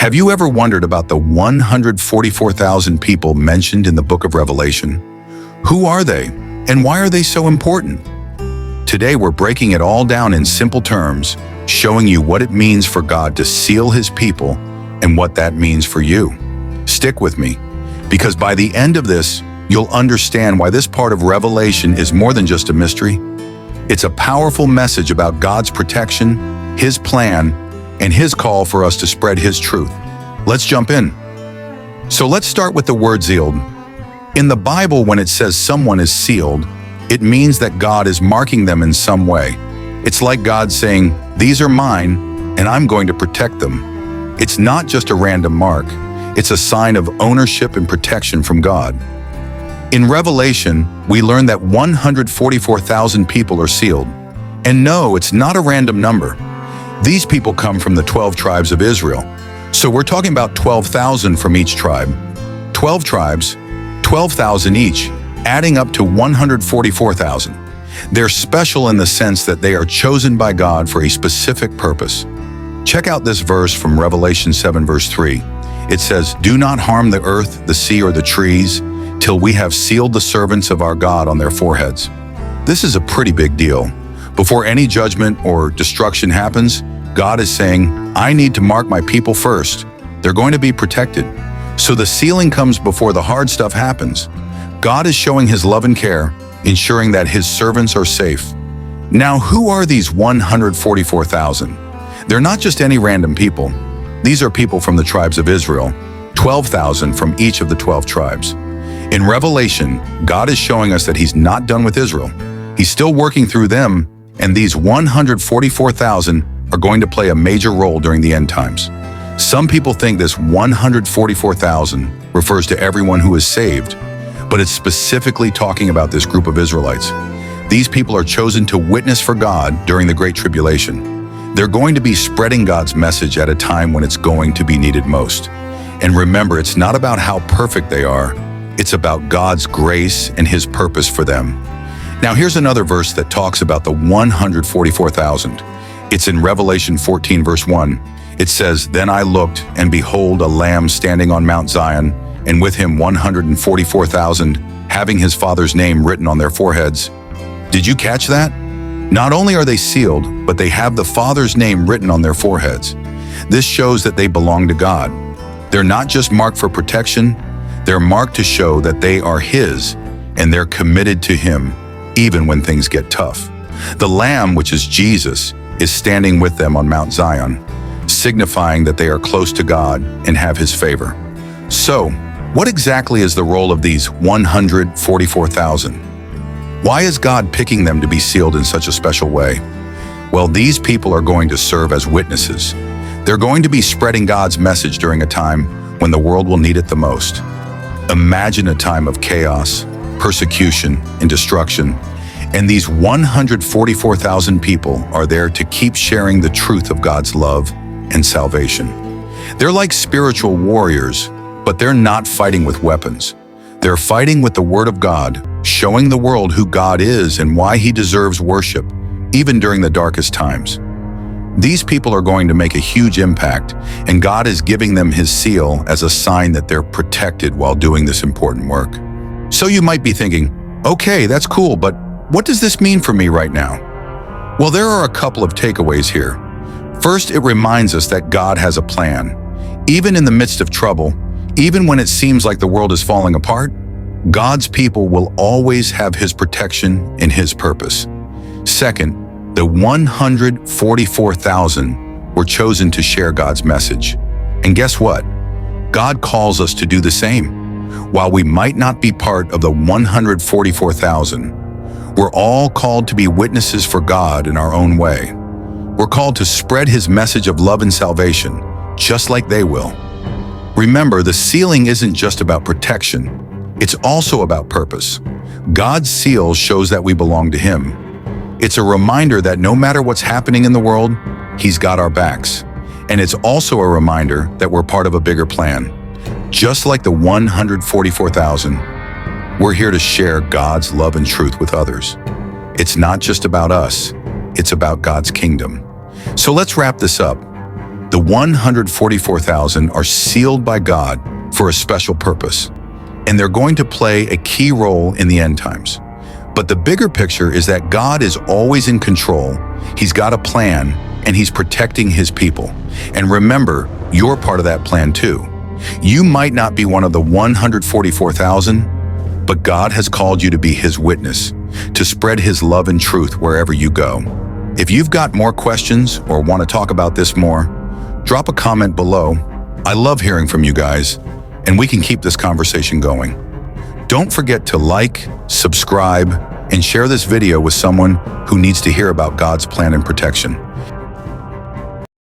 Have you ever wondered about the 144,000 people mentioned in the book of Revelation? Who are they, and why are they so important? Today we're breaking it all down in simple terms, showing you what it means for God to seal his people and what that means for you. Stick with me, because by the end of this, you'll understand why this part of Revelation is more than just a mystery. It's a powerful message about God's protection, his plan, and his call for us to spread his truth. Let's jump in. So let's start with the word sealed. In the Bible, when it says someone is sealed, it means that God is marking them in some way. It's like God saying, "These are mine, and I'm going to protect them." It's not just a random mark. It's a sign of ownership and protection from God. In Revelation, we learn that 144,000 people are sealed. And no, it's not a random number. These people come from the 12 tribes of Israel. So we're talking about 12,000 from each tribe. 12 tribes, 12,000 each, adding up to 144,000. They're special in the sense that they are chosen by God for a specific purpose. Check out this verse from Revelation 7 verse 3. It says, "Do not harm the earth, the sea, or the trees, till we have sealed the servants of our God on their foreheads." This is a pretty big deal. Before any judgment or destruction happens, God is saying, "I need to mark my people first. They're going to be protected." So the sealing comes before the hard stuff happens. God is showing his love and care, ensuring that his servants are safe. Now, who are these 144,000? They're not just any random people. These are people from the tribes of Israel, 12,000 from each of the 12 tribes. In Revelation, God is showing us that he's not done with Israel. He's still working through them, and these 144,000 are going to play a major role during the end times. Some people think this 144,000 refers to everyone who is saved, but it's specifically talking about this group of Israelites. These people are chosen to witness for God during the Great Tribulation. They're going to be spreading God's message at a time when it's going to be needed most. And remember, it's not about how perfect they are. It's about God's grace and his purpose for them. Now here's another verse that talks about the 144,000. It's in Revelation 14 verse 1. It says, "Then I looked, and behold, a lamb standing on Mount Zion, and with him 144,000, having his Father's name written on their foreheads." Did you catch that? Not only are they sealed, but they have the Father's name written on their foreheads. This shows that they belong to God. They're not just marked for protection, they're marked to show that they are his, and they're committed to him, even when things get tough. The Lamb, which is Jesus, is standing with them on Mount Zion, signifying that they are close to God and have his favor. So, what exactly is the role of these 144,000? Why is God picking them to be sealed in such a special way? Well, these people are going to serve as witnesses. They're going to be spreading God's message during a time when the world will need it the most. Imagine a time of chaos, persecution, and destruction, and these 144,000 people are there to keep sharing the truth of God's love and salvation. They're like spiritual warriors, but they're not fighting with weapons. They're fighting with the Word of God, showing the world who God is and why he deserves worship, even during the darkest times. These people are going to make a huge impact, and God is giving them his seal as a sign that they're protected while doing this important work. So you might be thinking, okay, that's cool, but what does this mean for me right now? Well, there are a couple of takeaways here. First, it reminds us that God has a plan. Even in the midst of trouble, even when it seems like the world is falling apart, God's people will always have his protection and his purpose. Second, the 144,000 were chosen to share God's message. And guess what? God calls us to do the same. While we might not be part of the 144,000, we're all called to be witnesses for God in our own way. We're called to spread his message of love and salvation, just like they will. Remember, the sealing isn't just about protection. It's also about purpose. God's seal shows that we belong to him. It's a reminder that no matter what's happening in the world, he's got our backs. And it's also a reminder that we're part of a bigger plan. Just like the 144,000, we're here to share God's love and truth with others. It's not just about us, it's about God's kingdom. So let's wrap this up. The 144,000 are sealed by God for a special purpose, and they're going to play a key role in the end times. But the bigger picture is that God is always in control, He's got a plan, and He's protecting His people. And remember, you're part of that plan too. You might not be one of the 144,000, but God has called you to be His witness, to spread His love and truth wherever you go. If you've got more questions or want to talk about this more, drop a comment below. I love hearing from you guys, and we can keep this conversation going. Don't forget to like, subscribe, and share this video with someone who needs to hear about God's plan and protection.